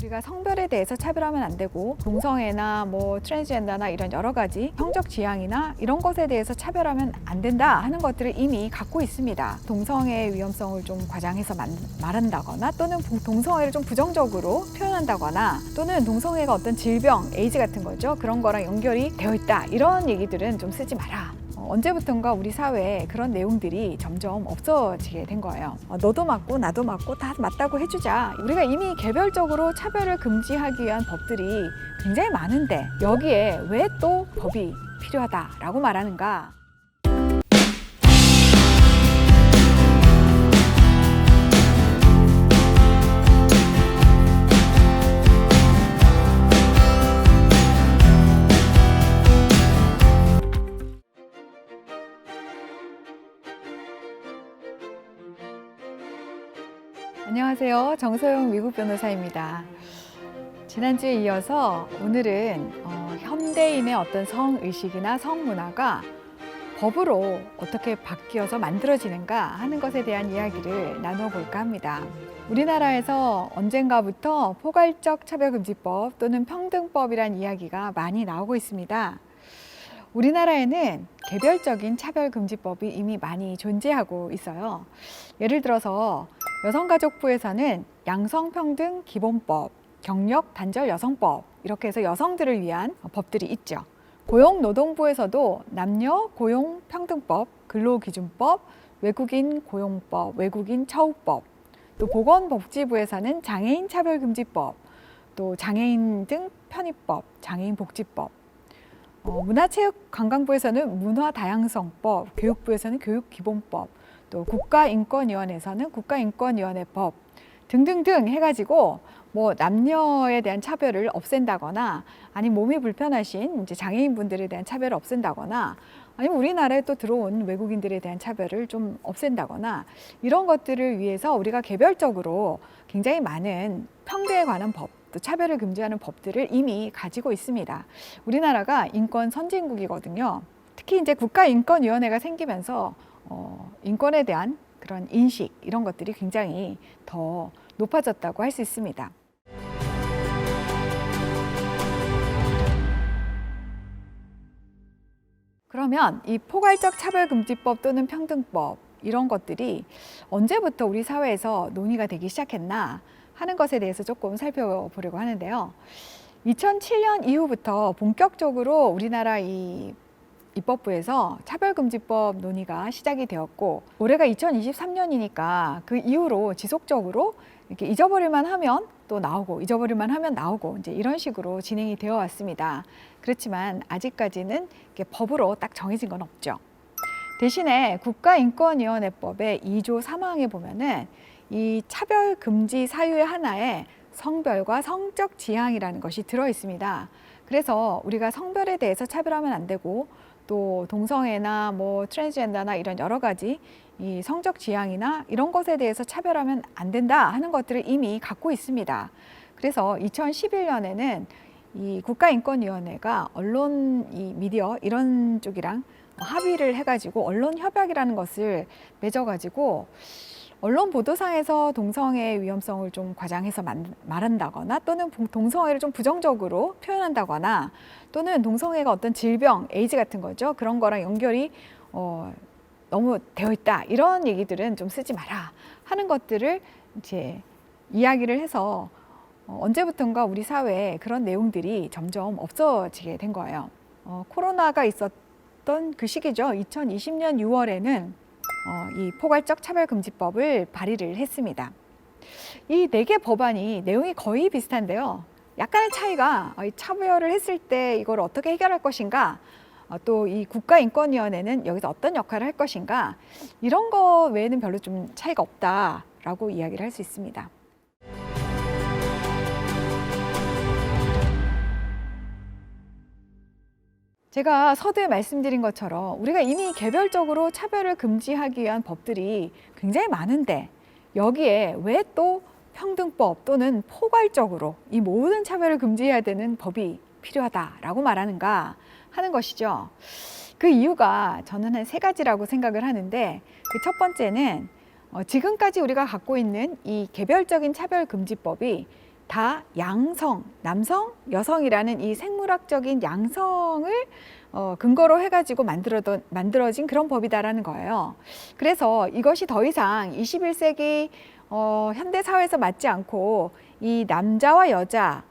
우리가 성별에 대해서 차별하면 안 되고 동성애나 뭐 트랜스젠더나 이런 여러 가지 성적 지향이나 이런 것에 대해서 차별하면 안 된다 하는 것들을 이미 갖고 있습니다. 동성애의 위험성을 좀 과장해서 말한다거나 또는 동성애를 좀 부정적으로 표현한다거나 또는 동성애가 어떤 질병, 에이즈 같은 거죠. 그런 거랑 연결이 되어 있다. 이런 얘기들은 좀 쓰지 마라. 언제부턴가 우리 사회에 그런 내용들이 점점 없어지게 된 거예요. 너도 맞고 나도 맞고 다 맞다고 해주자. 우리가 이미 개별적으로 차별을 금지하기 위한 법들이 굉장히 많은데 여기에 왜 또 법이 필요하다라고 말하는가? 안녕하세요. 정소영 미국 변호사입니다. 지난주에 이어서 오늘은 현대인의 어떤 성의식이나 성문화가 법으로 어떻게 바뀌어서 만들어지는가 하는 것에 대한 이야기를 나누어 볼까 합니다. 우리나라에서 언젠가부터 포괄적 차별금지법 또는 평등법이란 이야기가 많이 나오고 있습니다. 우리나라에는 개별적인 차별금지법이 이미 많이 존재하고 있어요. 예를 들어서 여성가족부에서는 양성평등기본법, 경력단절여성법 이렇게 해서 여성들을 위한 법들이 있죠. 고용노동부에서도 남녀고용평등법, 근로기준법, 외국인고용법, 외국인처우법, 또 보건복지부에서는 장애인차별금지법, 또 장애인 등 편입법, 장애인복지법, 문화체육관광부에서는 문화다양성법, 교육부에서는 교육기본법, 또 국가인권위원회에서는 국가인권위원회법 등등등 해가지고 뭐 남녀에 대한 차별을 없앤다거나 아니면 몸이 불편하신 이제 장애인분들에 대한 차별을 없앤다거나 아니면 우리나라에 또 들어온 외국인들에 대한 차별을 좀 없앤다거나 이런 것들을 위해서 우리가 개별적으로 굉장히 많은 평등에 관한 법, 또 차별을 금지하는 법들을 이미 가지고 있습니다. 우리나라가 인권 선진국이거든요. 특히 이제 국가인권위원회가 생기면서 인권에 대한 그런 인식 이런 것들이 굉장히 더 높아졌다고 할 수 있습니다. 그러면 이 포괄적 차별금지법 또는 평등법 이런 것들이 언제부터 우리 사회에서 논의가 되기 시작했나 하는 것에 대해서 조금 살펴보려고 하는데요. 2007년 이후부터 본격적으로 우리나라 이 입법부에서 차별금지법 논의가 시작이 되었고 올해가 2023년이니까 그 이후로 지속적으로 이렇게 잊어버릴만 하면 또 나오고 잊어버릴만 하면 나오고 이제 이런 식으로 진행이 되어 왔습니다. 그렇지만 아직까지는 이렇게 법으로 딱 정해진 건 없죠. 대신에 국가인권위원회법의 2조 3항에 보면은 이 차별금지 사유의 하나에 성별과 성적 지향이라는 것이 들어 있습니다. 그래서 우리가 성별에 대해서 차별하면 안 되고 또 동성애나 뭐 트랜스젠더나 이런 여러 가지 이 성적 지향이나 이런 것에 대해서 차별하면 안 된다 하는 것들을 이미 갖고 있습니다. 그래서 2011년에는 이 국가인권위원회가 언론, 이 미디어 이런 쪽이랑 합의를 해가지고 언론협약이라는 것을 맺어가지고 언론 보도상에서 동성애의 위험성을 좀 과장해서 말한다거나 또는 동성애를 좀 부정적으로 표현한다거나 또는 동성애가 어떤 질병, 에이즈 같은 거죠. 그런 거랑 연결이 너무 되어 있다. 이런 얘기들은 좀 쓰지 마라 하는 것들을 이제 이야기를 해서 언제부턴가 우리 사회에 그런 내용들이 점점 없어지게 된 거예요. 코로나가 있었던 그 시기죠. 2020년 6월에는 이 포괄적 차별금지법을 발의를 했습니다. 이 4개 법안이 내용이 거의 비슷한데요. 약간의 차이가 차별을 했을 때 이걸 어떻게 해결할 것인가, 또 이 국가인권위원회는 여기서 어떤 역할을 할 것인가 이런 거 외에는 별로 좀 차이가 없다라고 이야기를 할 수 있습니다. 제가 서두에 말씀드린 것처럼 우리가 이미 개별적으로 차별을 금지하기 위한 법들이 굉장히 많은데 여기에 왜 또 평등법 또는 포괄적으로 이 모든 차별을 금지해야 되는 법이 필요하다라고 말하는가 하는 것이죠. 그 이유가 저는 한 3가지라고 생각을 하는데 그 첫 번째는 지금까지 우리가 갖고 있는 이 개별적인 차별금지법이 다 양성, 남성, 여성이라는 이 생물학적인 양성을 근거로 해가지고 만들어진 그런 법이다라는 거예요. 그래서 이것이 더 이상 21세기 현대 사회에서 맞지 않고 이 남자와 여자가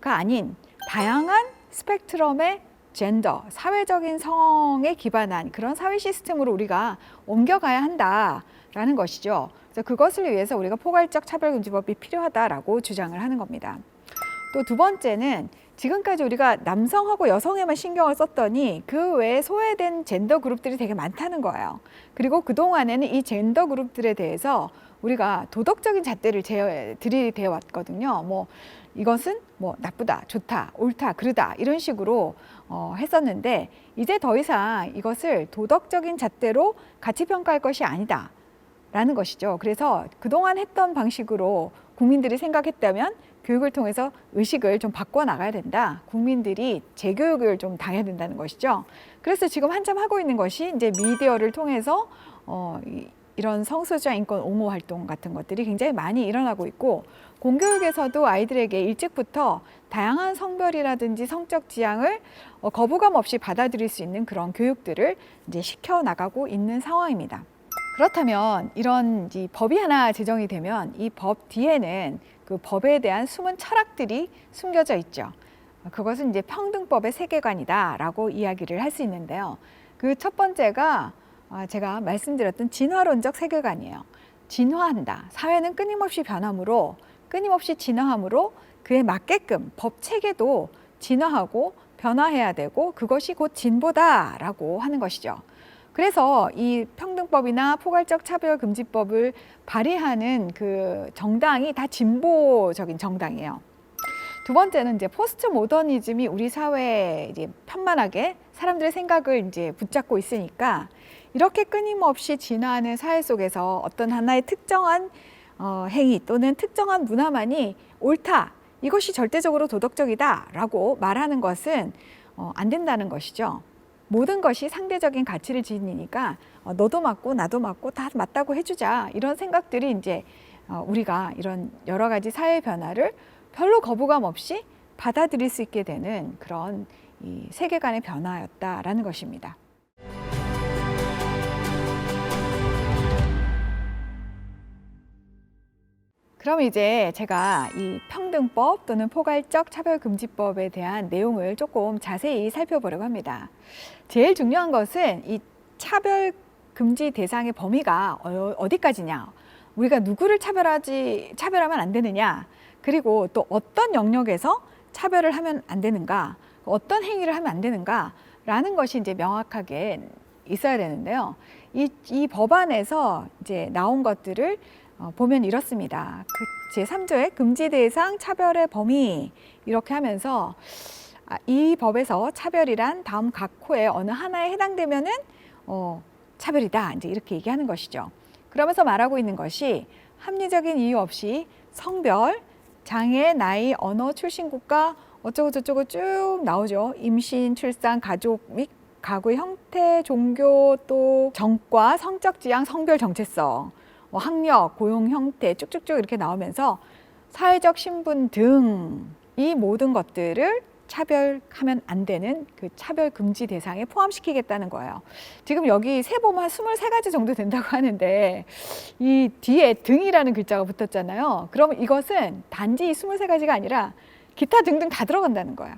아닌 다양한 스펙트럼의 젠더, 사회적인 성에 기반한 그런 사회 시스템으로 우리가 옮겨가야 한다라는 것이죠. 그래서 그것을 위해서 우리가 포괄적 차별금지법이 필요하다라고 주장을 하는 겁니다. 또 두 번째는 지금까지 우리가 남성하고 여성에만 신경을 썼더니 그 외에 소외된 젠더 그룹들이 되게 많다는 거예요. 그리고 그동안에는 이 젠더 그룹들에 대해서 우리가 도덕적인 잣대를 들이대어 왔거든요. 뭐 이것은 뭐 나쁘다, 좋다, 옳다, 그르다 이런 식으로 했었는데 이제 더 이상 이것을 도덕적인 잣대로 가치 평가할 것이 아니다 라는 것이죠. 그래서 그동안 했던 방식으로 국민들이 생각했다면 교육을 통해서 의식을 좀 바꿔 나가야 된다. 국민들이 재교육을 좀 당해야 된다는 것이죠. 그래서 지금 한참 하고 있는 것이 이제 미디어를 통해서 이런 성소수자 인권 옹호 활동 같은 것들이 굉장히 많이 일어나고 있고, 공교육에서도 아이들에게 일찍부터 다양한 성별이라든지 성적 지향을 거부감 없이 받아들일 수 있는 그런 교육들을 이제 시켜 나가고 있는 상황입니다. 그렇다면 이런 법이 하나 제정이 되면 이 법 뒤에는 그 법에 대한 숨은 철학들이 숨겨져 있죠. 그것은 이제 평등법의 세계관이다라고 이야기를 할 수 있는데요. 그 첫 번째가 제가 말씀드렸던 진화론적 세계관이에요. 진화한다. 사회는 끊임없이 변함으로, 끊임없이 진화함으로 그에 맞게끔 법 체계도 진화하고 변화해야 되고 그것이 곧 진보다라고 하는 것이죠. 그래서 이 평등법이나 포괄적 차별금지법을 발의하는 그 정당이 다 진보적인 정당이에요. 두 번째는 이제 포스트 모더니즘이 우리 사회에 이제 편만하게 사람들의 생각을 이제 붙잡고 있으니까 이렇게 끊임없이 진화하는 사회 속에서 어떤 하나의 특정한 행위 또는 특정한 문화만이 옳다, 이것이 절대적으로 도덕적이다라고 말하는 것은 안 된다는 것이죠. 모든 것이 상대적인 가치를 지니니까 너도 맞고 나도 맞고 다 맞다고 해주자, 이런 생각들이 이제 우리가 이런 여러 가지 사회 변화를 별로 거부감 없이 받아들일 수 있게 되는 그런 이 세계관의 변화였다라는 것입니다. 그럼 이제 제가 이 평등법 또는 포괄적 차별금지법에 대한 내용을 조금 자세히 살펴보려고 합니다. 제일 중요한 것은 이 차별금지 대상의 범위가 어디까지냐, 우리가 누구를 차별하면 안 되느냐, 그리고 또 어떤 영역에서 차별을 하면 안 되는가, 어떤 행위를 하면 안 되는가 라는 것이 이제 명확하게 있어야 되는데요. 이 법안에서 이제 나온 것들을 보면 이렇습니다. 그 제3조의 금지 대상 차별의 범위, 이렇게 하면서 이 법에서 차별이란 다음 각 호의 어느 하나에 해당되면은 차별이다, 이제 이렇게 얘기하는 것이죠. 그러면서 말하고 있는 것이 합리적인 이유 없이 성별, 장애, 나이, 언어, 출신 국가 어쩌고 저쩌고 쭉 나오죠. 임신, 출산, 가족 및 가구의 형태, 종교, 또 정과, 성적 지향, 성별 정체성, 학력, 고용 형태 쭉쭉쭉 이렇게 나오면서 사회적 신분 등 이 모든 것들을 차별하면 안 되는 그 차별 금지 대상에 포함시키겠다는 거예요. 지금 여기 세보면 한 23가지 정도 된다고 하는데 이 뒤에 등이라는 글자가 붙었잖아요. 그러면 이것은 단지 이 23가지가 아니라 기타 등등 다 들어간다는 거예요.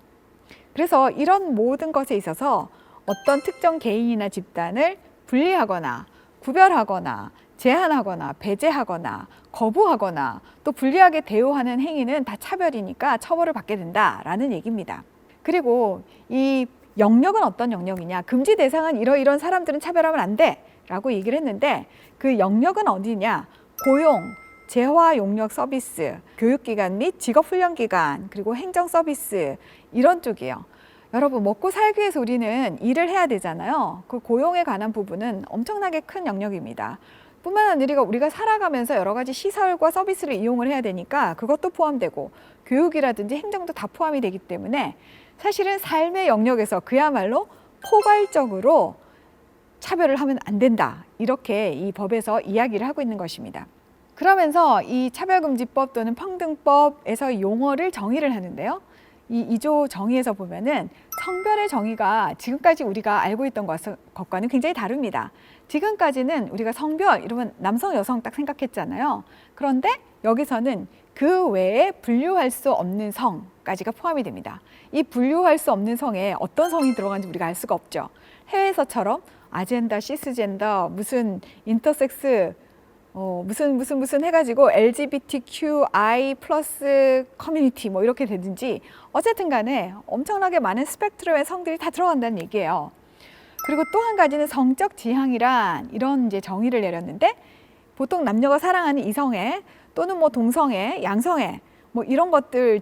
그래서 이런 모든 것에 있어서 어떤 특정 개인이나 집단을 분리하거나 구별하거나 제한하거나 배제하거나 거부하거나 또 불리하게 대우하는 행위는 다 차별이니까 처벌을 받게 된다라는 얘기입니다. 그리고 이 영역은 어떤 영역이냐, 금지 대상은 이런 사람들은 차별하면 안 돼 라고 얘기를 했는데 그 영역은 어디냐, 고용, 재화용역 서비스, 교육기관 및 직업훈련기관, 그리고 행정서비스, 이런 쪽이에요. 여러분, 먹고 살기 위해서 우리는 일을 해야 되잖아요. 그 고용에 관한 부분은 엄청나게 큰 영역입니다. 뿐만 아니라 우리가 살아가면서 여러 가지 시설과 서비스를 이용을 해야 되니까 그것도 포함되고 교육이라든지 행정도 다 포함이 되기 때문에 사실은 삶의 영역에서 그야말로 포괄적으로 차별을 하면 안 된다, 이렇게 이 법에서 이야기를 하고 있는 것입니다. 그러면서 이 차별금지법 또는 평등법에서 용어를 정의를 하는데요. 이 2조 정의에서 보면은 성별의 정의가 지금까지 우리가 알고 있던 것과는 굉장히 다릅니다. 지금까지는 우리가 성별 이러면 남성, 여성 딱 생각했잖아요. 그런데 여기서는 그 외에 분류할 수 없는 성까지가 포함이 됩니다. 이 분류할 수 없는 성에 어떤 성이 들어가는지 우리가 알 수가 없죠. 해외에서처럼 아젠더, 시스젠더, 무슨 인터섹스, 무슨 해가지고 LGBTQI 플러스 커뮤니티 뭐 이렇게 되든지 어쨌든 간에 엄청나게 많은 스펙트럼의 성들이 다 들어간다는 얘기예요. 그리고 또 한 가지는 성적 지향이란 이런 이제 정의를 내렸는데 보통 남녀가 사랑하는 이성애 또는 뭐 동성애, 양성애 뭐 이런 것들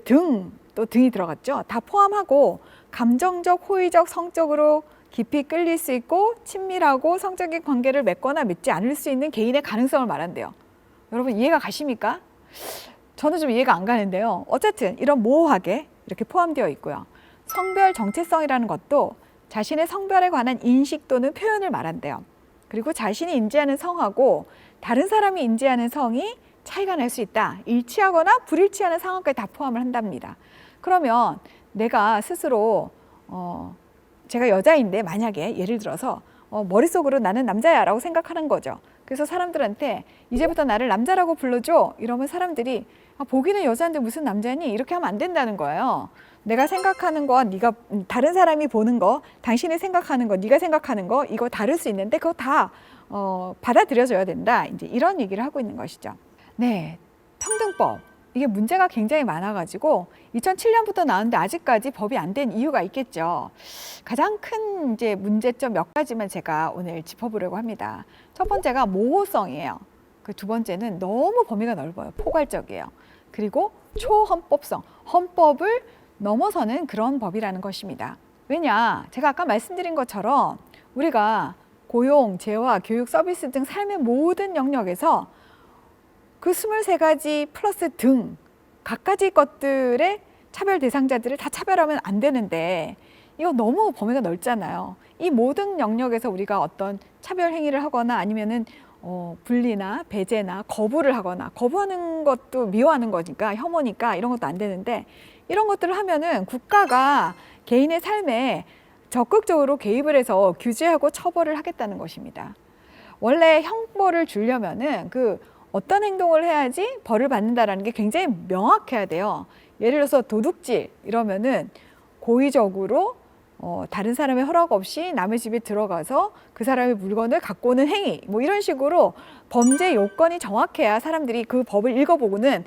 또 등이 들어갔죠. 다 포함하고 감정적, 호의적, 성적으로 깊이 끌릴 수 있고 친밀하고 성적인 관계를 맺거나 맺지 않을 수 있는 개인의 가능성을 말한대요. 여러분 이해가 가십니까? 저는 좀 이해가 안 가는데요. 어쨌든 이런 모호하게 이렇게 포함되어 있고요. 성별 정체성이라는 것도 자신의 성별에 관한 인식 또는 표현을 말한대요. 그리고 자신이 인지하는 성하고 다른 사람이 인지하는 성이 차이가 날 수 있다. 일치하거나 불일치하는 상황까지 다 포함을 한답니다. 그러면 내가 스스로 제가 여자인데 만약에 예를 들어서 머릿속으로 나는 남자야 라고 생각하는 거죠. 그래서 사람들한테 이제부터 나를 남자라고 불러줘 이러면 사람들이 보기는 여자인데 무슨 남자니? 이렇게 하면 안 된다는 거예요. 내가 생각하는 거, 네가 다른 사람이 보는 거, 당신이 생각하는 거, 네가 생각하는 거 이거 다를 수 있는데 그거 다 받아들여져야 된다. 이제 이런 얘기를 하고 있는 것이죠. 네, 평등법. 이게 문제가 굉장히 많아가지고 2007년부터 나왔는데 아직까지 법이 안 된 이유가 있겠죠. 가장 큰 이제 문제점 몇 가지만 제가 오늘 짚어보려고 합니다. 첫 번째가 모호성이에요. 그 두 번째는 너무 범위가 넓어요. 포괄적이에요. 그리고 초헌법성, 헌법을 넘어서는 그런 법이라는 것입니다. 왜냐? 제가 아까 말씀드린 것처럼 우리가 고용, 재화, 교육, 서비스 등 삶의 모든 영역에서 그 23가지 플러스 등 각가지 것들의 차별 대상자들을 다 차별하면 안 되는데 이거 너무 범위가 넓잖아요. 이 모든 영역에서 우리가 어떤 차별 행위를 하거나 아니면은 분리나 배제나 거부를 하거나 거부하는 것도 미워하는 거니까 혐오니까 이런 것도 안 되는데 이런 것들을 하면은 국가가 개인의 삶에 적극적으로 개입을 해서 규제하고 처벌을 하겠다는 것입니다. 원래 형벌을 주려면은 그 어떤 행동을 해야지 벌을 받는다라는 게 굉장히 명확해야 돼요. 예를 들어서 도둑질 이러면은 고의적으로 다른 사람의 허락 없이 남의 집에 들어가서 그 사람의 물건을 갖고 오는 행위 뭐 이런 식으로 범죄 요건이 정확해야 사람들이 그 법을 읽어보고는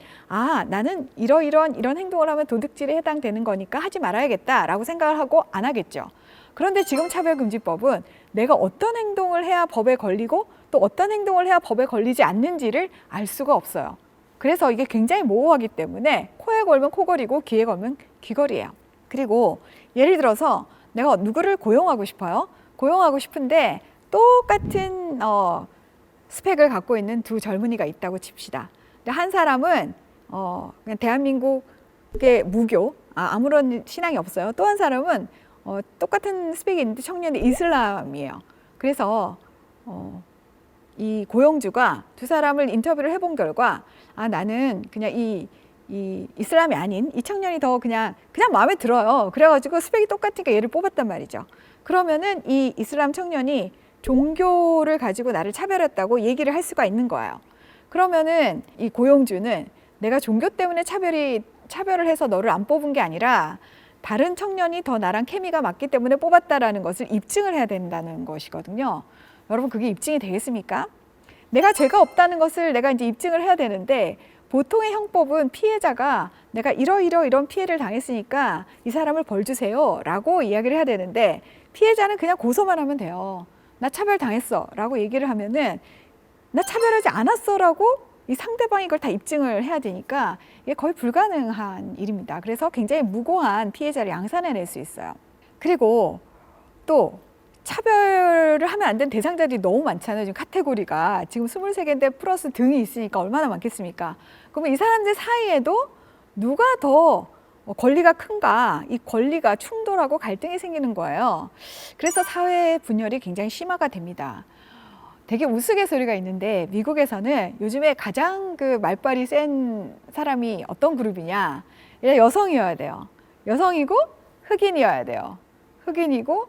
나는 이런 행동을 하면 도둑질에 해당되는 거니까 하지 말아야겠다라고 생각을 하고 안 하겠죠. 그런데 지금 차별금지법은 내가 어떤 행동을 해야 법에 걸리고 또 어떤 행동을 해야 법에 걸리지 않는지를 알 수가 없어요. 그래서 이게 굉장히 모호하기 때문에 코에 걸면 코걸이고 귀에 걸면 귀걸이에요. 그리고 예를 들어서 내가 누구를 고용하고 싶어요. 고용하고 싶은데 똑같은 스펙을 갖고 있는 두 젊은이가 있다고 칩시다. 근데 한 사람은 그냥 대한민국의 무교, 아무런 신앙이 없어요. 또 한 사람은 똑같은 스펙이 있는데 청년의 이슬람이에요. 그래서 이 고용주가 두 사람을 인터뷰를 해본 결과 나는 그냥 이 이슬람이 아닌 이 청년이 더 그냥 마음에 들어요. 그래가지고 스펙이 똑같으니까 얘를 뽑았단 말이죠. 그러면은 이 이슬람 청년이 종교를 가지고 나를 차별했다고 얘기를 할 수가 있는 거예요. 그러면은 이 고용주는 내가 종교 때문에 차별을 해서 너를 안 뽑은 게 아니라 다른 청년이 더 나랑 케미가 맞기 때문에 뽑았다라는 것을 입증을 해야 된다는 것이거든요. 여러분 그게 입증이 되겠습니까? 내가 죄가 없다는 것을 내가 이제 입증을 해야 되는데 보통의 형법은 피해자가 내가 이런 피해를 당했으니까 이 사람을 벌 주세요 라고 이야기를 해야 되는데 피해자는 그냥 고소만 하면 돼요. 나 차별당했어 라고 얘기를 하면은 나 차별하지 않았어 라고 이 상대방이 이걸 다 입증을 해야 되니까 이게 거의 불가능한 일입니다. 그래서 굉장히 무고한 피해자를 양산해낼 수 있어요. 그리고 또 차별을 하면 안 되는 대상자들이 너무 많잖아요. 지금 카테고리가 지금 23개인데 플러스 등이 있으니까 얼마나 많겠습니까? 그러면 이 사람들 사이에도 누가 더 권리가 큰가, 이 권리가 충돌하고 갈등이 생기는 거예요. 그래서 사회 분열이 굉장히 심화가 됩니다. 되게 우스갯소리가 있는데 미국에서는 요즘에 가장 그 말빨이 센 사람이 어떤 그룹이냐? 여성이어야 돼요. 여성이고 흑인이어야 돼요. 흑인이고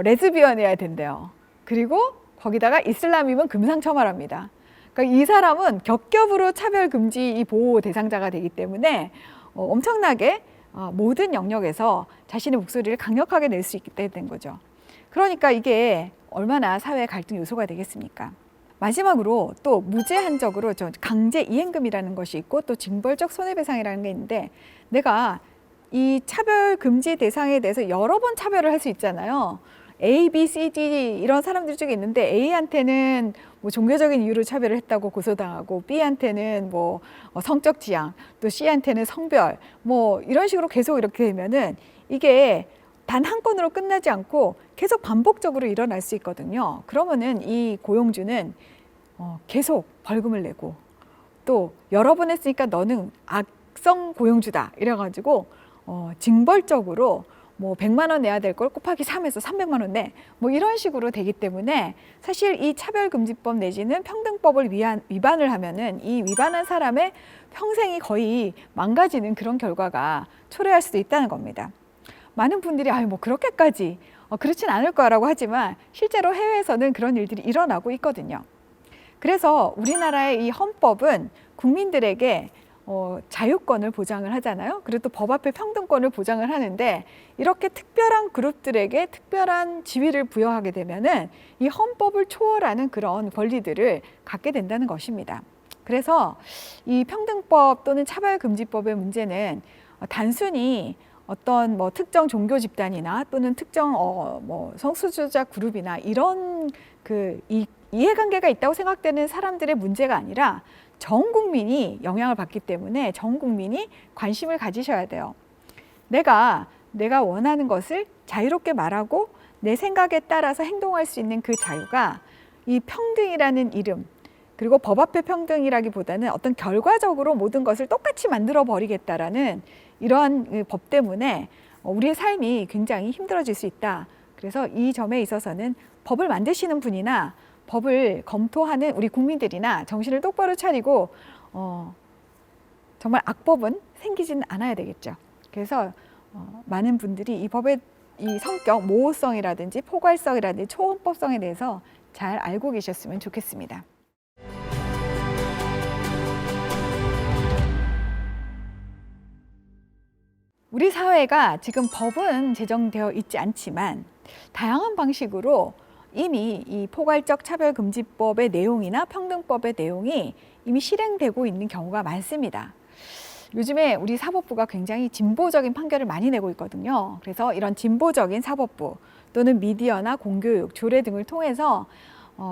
레즈비언이어야 된대요. 그리고 거기다가 이슬람이면 금상첨화랍니다. 그러니까 이 사람은 겹겹으로 차별금지 이 보호 대상자가 되기 때문에 엄청나게 모든 영역에서 자신의 목소리를 강력하게 낼 수 있게 된 거죠. 그러니까 이게 얼마나 사회 갈등 요소가 되겠습니까? 마지막으로 또 무제한적으로 강제 이행금이라는 것이 있고 또 징벌적 손해배상이라는 게 있는데 내가 이 차별 금지 대상에 대해서 여러 번 차별을 할 수 있잖아요. A, B, C, D 이런 사람들 중에 있는데 A한테는 뭐 종교적인 이유로 차별을 했다고 고소당하고 B한테는 뭐 성적 지향, 또 C한테는 성별 뭐 이런 식으로 계속 이렇게 되면은 이게 단 한 건으로 끝나지 않고 계속 반복적으로 일어날 수 있거든요. 그러면은 이 고용주는 계속 벌금을 내고 또 여러 번 했으니까 너는 악성 고용주다 이래가지고 징벌적으로 뭐 100만 원 내야 될 걸 곱하기 3해서 300만 원 내. 뭐 이런 식으로 되기 때문에 사실 이 차별금지법 내지는 평등법을 위반을 하면은 이 위반한 사람의 평생이 거의 망가지는 그런 결과가 초래할 수도 있다는 겁니다. 많은 분들이 뭐 그렇게까지 그렇진 않을 거라고 하지만 실제로 해외에서는 그런 일들이 일어나고 있거든요. 그래서 우리나라의 이 헌법은 국민들에게 자유권을 보장을 하잖아요. 그리고 또 법 앞에 평등권을 보장을 하는데 이렇게 특별한 그룹들에게 특별한 지위를 부여하게 되면은 이 헌법을 초월하는 그런 권리들을 갖게 된다는 것입니다. 그래서 이 평등법 또는 차별금지법의 문제는 단순히 어떤 뭐 특정 종교 집단이나 또는 특정 뭐 성소수자 그룹이나 이런 그 이해관계가 있다고 생각되는 사람들의 문제가 아니라 전 국민이 영향을 받기 때문에 전 국민이 관심을 가지셔야 돼요. 내가 원하는 것을 자유롭게 말하고 내 생각에 따라서 행동할 수 있는 그 자유가 이 평등이라는 이름, 그리고 법 앞의 평등이라기보다는 어떤 결과적으로 모든 것을 똑같이 만들어 버리겠다라는 이러한 법 때문에 우리의 삶이 굉장히 힘들어질 수 있다. 그래서 이 점에 있어서는 법을 만드시는 분이나 법을 검토하는 우리 국민들이나 정신을 똑바로 차리고 정말 악법은 생기지는 않아야 되겠죠. 그래서 많은 분들이 이 법의 이 성격, 모호성이라든지 포괄성이라든지 초헌법성에 대해서 잘 알고 계셨으면 좋겠습니다. 우리 사회가 지금 법은 제정되어 있지 않지만 다양한 방식으로 이미 이 포괄적 차별금지법의 내용이나 평등법의 내용이 이미 실행되고 있는 경우가 많습니다. 요즘에 우리 사법부가 굉장히 진보적인 판결을 많이 내고 있거든요. 그래서 이런 진보적인 사법부 또는 미디어나 공교육, 조례 등을 통해서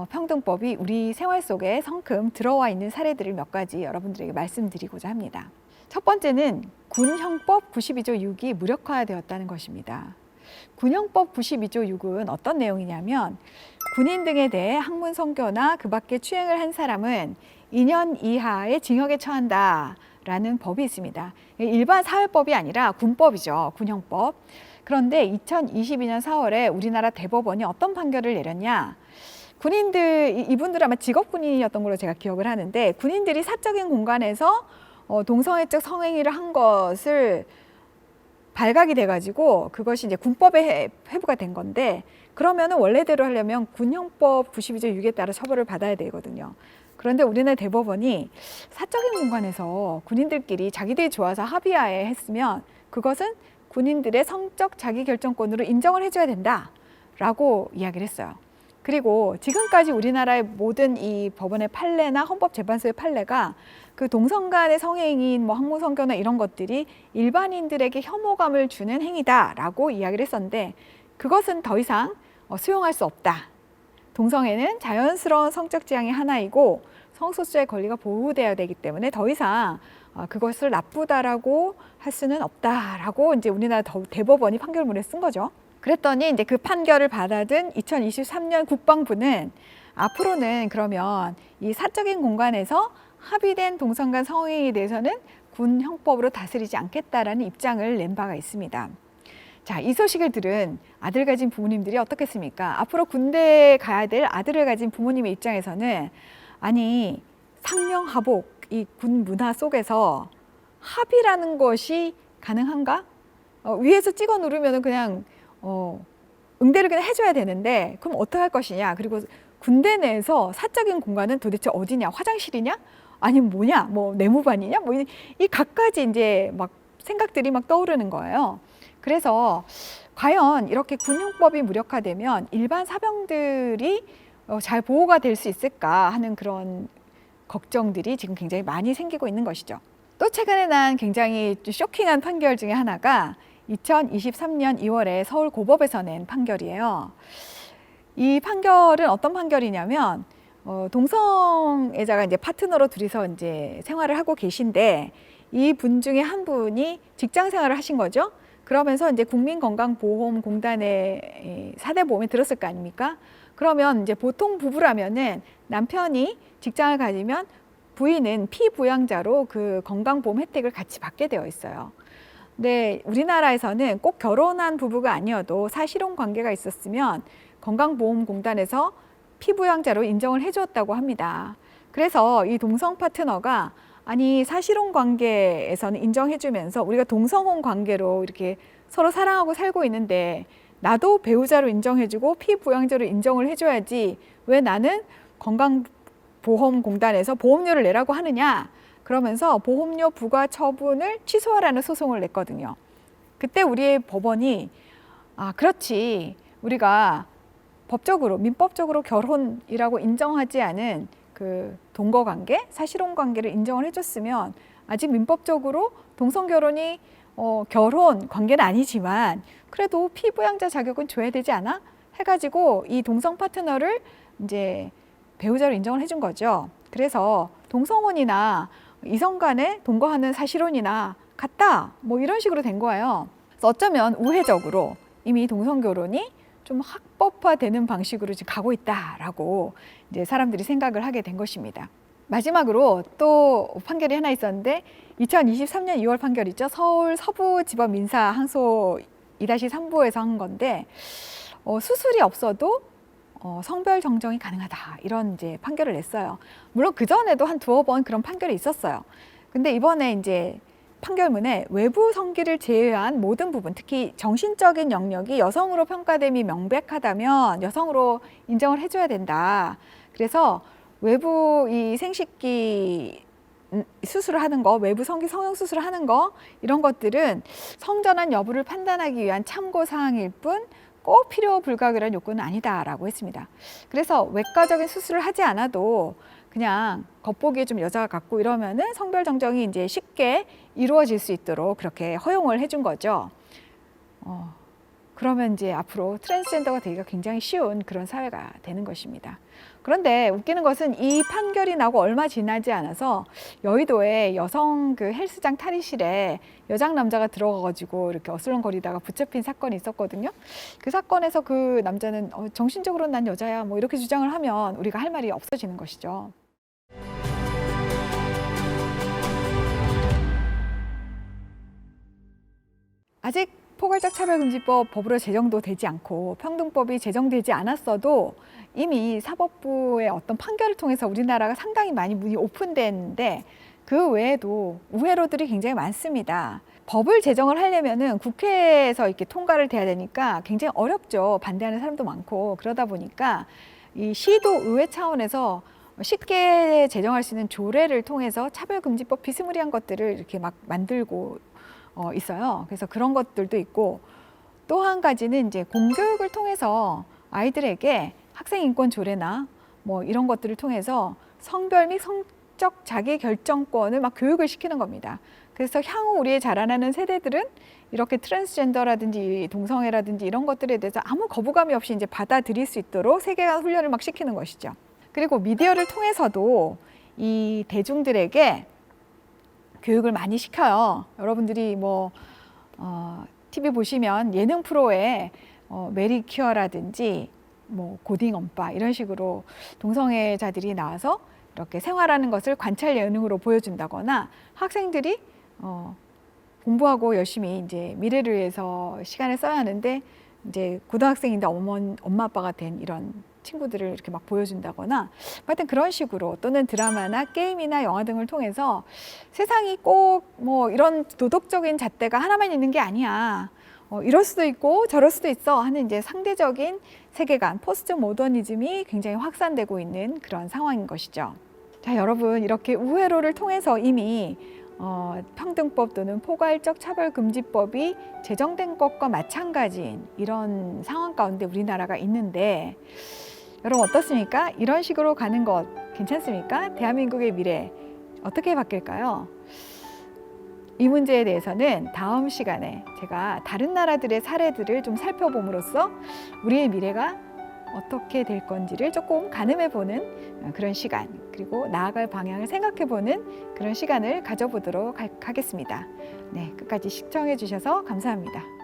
평등법이 우리 생활 속에 성큼 들어와 있는 사례들을 몇 가지 여러분들에게 말씀드리고자 합니다. 첫 번째는 군형법 92조 6이 무력화되었다는 것입니다. 군형법 92조 6은 어떤 내용이냐면 군인 등에 대해 학문 성교나 그 밖에 추행을 한 사람은 2년 이하의 징역에 처한다라는 법이 있습니다. 일반 사회법이 아니라 군법이죠. 군형법. 그런데 2022년 4월에 우리나라 대법원이 어떤 판결을 내렸냐? 이분들 아마 직업군인이었던 걸로 제가 기억을 하는데 군인들이 사적인 공간에서 동성애적 성행위를 한 것을 발각이 돼가지고 그것이 이제 군법에 회부가 된 건데 그러면은 원래대로 하려면 군형법 92조 6에 따라 처벌을 받아야 되거든요. 그런데 우리나라 대법원이 사적인 공간에서 군인들끼리 자기들이 좋아서 합의하에 했으면 그것은 군인들의 성적 자기결정권으로 인정을 해줘야 된다라고 이야기를 했어요. 그리고 지금까지 우리나라의 모든 이 법원의 판례나 헌법재판소의 판례가 그 동성 간의 성행위인 뭐 학문성교나 이런 것들이 일반인들에게 혐오감을 주는 행위다라고 이야기를 했었는데 그것은 더 이상 수용할 수 없다. 동성애는 자연스러운 성적 지향의 하나이고 성소수자의 권리가 보호되어야 되기 때문에 더 이상 그것을 나쁘다라고 할 수는 없다라고 이제 우리나라 대법원이 판결문에 쓴 거죠. 그랬더니 이제 그 판결을 받아든 2023년 국방부는 앞으로는 그러면 이 사적인 공간에서 합의된 동성 간 성행위에 대해서는 군 형법으로 다스리지 않겠다라는 입장을 낸 바가 있습니다. 자, 이 소식을 들은 아들 가진 부모님들이 어떻겠습니까? 앞으로 군대에 가야 될 아들을 가진 부모님의 입장에서는 아니 상명하복 이 군 문화 속에서 합의라는 것이 가능한가? 위에서 찍어 누르면 그냥 응대를 그냥 해줘야 되는데 그럼 어떻게 할 것이냐? 그리고 군대 내에서 사적인 공간은 도대체 어디냐? 화장실이냐? 아니면 뭐냐? 뭐 내무반이냐? 뭐 이 갖가지 이제 막 생각들이 막 떠오르는 거예요. 그래서 과연 이렇게 군용법이 무력화되면 일반 사병들이 잘 보호가 될 수 있을까 하는 그런 걱정들이 지금 굉장히 많이 생기고 있는 것이죠. 또 최근에 난 굉장히 쇼킹한 판결 중에 하나가 2023년 2월에 서울고법에서 낸 판결이에요. 이 판결은 어떤 판결이냐면 동성애자가 이제 파트너로 둘이서 이제 생활을 하고 계신데 이 분 중에 한 분이 직장 생활을 하신 거죠. 그러면서 이제 국민건강보험공단의 4대 보험에 들었을 거 아닙니까? 그러면 이제 보통 부부라면은 남편이 직장을 가지면 부인은 피부양자로 그 건강보험 혜택을 같이 받게 되어 있어요. 근데 우리나라에서는 꼭 결혼한 부부가 아니어도 사실혼 관계가 있었으면 건강보험공단에서 피부양자로 인정을 해주었다고 합니다. 그래서 이 동성 파트너가 아니 사실혼 관계에서는 인정해주면서 우리가 동성혼 관계로 이렇게 서로 사랑하고 살고 있는데 나도 배우자로 인정해주고 피부양자로 인정을 해줘야지 왜 나는 건강보험공단에서 보험료를 내라고 하느냐 그러면서 보험료 부과 처분을 취소하라는 소송을 냈거든요. 그때 우리의 법원이 그렇지 우리가 법적으로 민법적으로 결혼이라고 인정하지 않은 그 동거관계, 사실혼관계를 인정을 해줬으면 아직 민법적으로 동성결혼이 결혼 관계는 아니지만 그래도 피부양자 자격은 줘야 되지 않아? 해가지고 이 동성 파트너를 이제 배우자로 인정을 해준 거죠. 그래서 동성혼이나 이성 간에 동거하는 사실혼이나 같다 뭐 이런 식으로 된 거예요. 그래서 어쩌면 우회적으로 이미 동성결혼이 좀 합법화되는 방식으로 지금 가고 있다라고 이제 사람들이 생각을 하게 된 것입니다. 마지막으로 또 판결이 하나 있었는데 2023년 2월 판결이죠. 서울 서부지법 민사 항소 2-3부에서 한 건데 수술이 없어도 성별 정정이 가능하다 이런 이제 판결을 냈어요. 물론 그 전에도 한 2번 그런 판결이 있었어요. 근데 이번에 이제 판결문에 외부 성기를 제외한 모든 부분, 특히 정신적인 영역이 여성으로 평가됨이 명백하다면 여성으로 인정을 해줘야 된다. 그래서 외부 이 생식기 수술을 하는 거, 외부 성기 성형 수술을 하는 거 이런 것들은 성전환 여부를 판단하기 위한 참고 사항일 뿐 꼭 필요 불가결한 요건은 아니다라고 했습니다. 그래서 외과적인 수술을 하지 않아도 그냥 겉보기에 좀 여자 같고 이러면은 성별 정정이 이제 쉽게 이루어질 수 있도록 그렇게 허용을 해준 거죠. 그러면 이제 앞으로 트랜스젠더가 되기가 굉장히 쉬운 그런 사회가 되는 것입니다. 그런데 웃기는 것은 이 판결이 나고 얼마 지나지 않아서 여의도에 여성 그 헬스장 탈의실에 여장 남자가 들어가가지고 이렇게 어슬렁거리다가 붙잡힌 사건이 있었거든요. 그 사건에서 그 남자는 정신적으로는 난 여자야 뭐 이렇게 주장을 하면 우리가 할 말이 없어지는 것이죠. 아직 포괄적 차별금지법 법으로 제정도 되지 않고 평등법이 제정되지 않았어도 이미 사법부의 어떤 판결을 통해서 우리나라가 상당히 많이 문이 오픈됐는데 그 외에도 우회로들이 굉장히 많습니다. 법을 제정을 하려면은 국회에서 이렇게 통과를 돼야 되니까 굉장히 어렵죠. 반대하는 사람도 많고 그러다 보니까 이 시도 의회 차원에서 쉽게 제정할 수 있는 조례를 통해서 차별금지법 비스무리한 것들을 이렇게 막 만들고 있어요. 그래서 그런 것들도 있고 또 한 가지는 이제 공교육을 통해서 아이들에게 학생인권 조례나 뭐 이런 것들을 통해서 성별 및 성적 자기 결정권을 막 교육을 시키는 겁니다. 그래서 향후 우리의 자라나는 세대들은 이렇게 트랜스젠더라든지 동성애라든지 이런 것들에 대해서 아무 거부감이 없이 이제 받아들일 수 있도록 세계관 훈련을 막 시키는 것이죠. 그리고 미디어를 통해서도 이 대중들에게 교육을 많이 시켜요. 여러분들이 뭐 TV 보시면 예능 프로에 메리큐어라든지 뭐 고딩 엄빠 이런 식으로 동성애자들이 나와서 이렇게 생활하는 것을 관찰 예능으로 보여준다거나 학생들이 공부하고 열심히 이제 미래를 위해서 시간을 써야 하는데 이제 고등학생인데 엄마 아빠가 된 이런 친구들을 이렇게 막 보여준다거나 하여튼 그런 식으로 또는 드라마나 게임이나 영화 등을 통해서 세상이 꼭 뭐 이런 도덕적인 잣대가 하나만 있는 게 아니야. 이럴 수도 있고 저럴 수도 있어 하는 이제 상대적인 세계관, 포스트 모더니즘이 굉장히 확산되고 있는 그런 상황인 것이죠. 자, 여러분 이렇게 우회로를 통해서 이미 평등법 또는 포괄적 차별금지법이 제정된 것과 마찬가지인 이런 상황 가운데 우리나라가 있는데 여러분 어떻습니까? 이런 식으로 가는 것 괜찮습니까? 대한민국의 미래 어떻게 바뀔까요? 이 문제에 대해서는 다음 시간에 제가 다른 나라들의 사례들을 좀 살펴봄으로써 우리의 미래가 어떻게 될 건지를 조금 가늠해보는 그런 시간, 그리고 나아갈 방향을 생각해보는 그런 시간을 가져보도록 하겠습니다. 네, 끝까지 시청해 주셔서 감사합니다.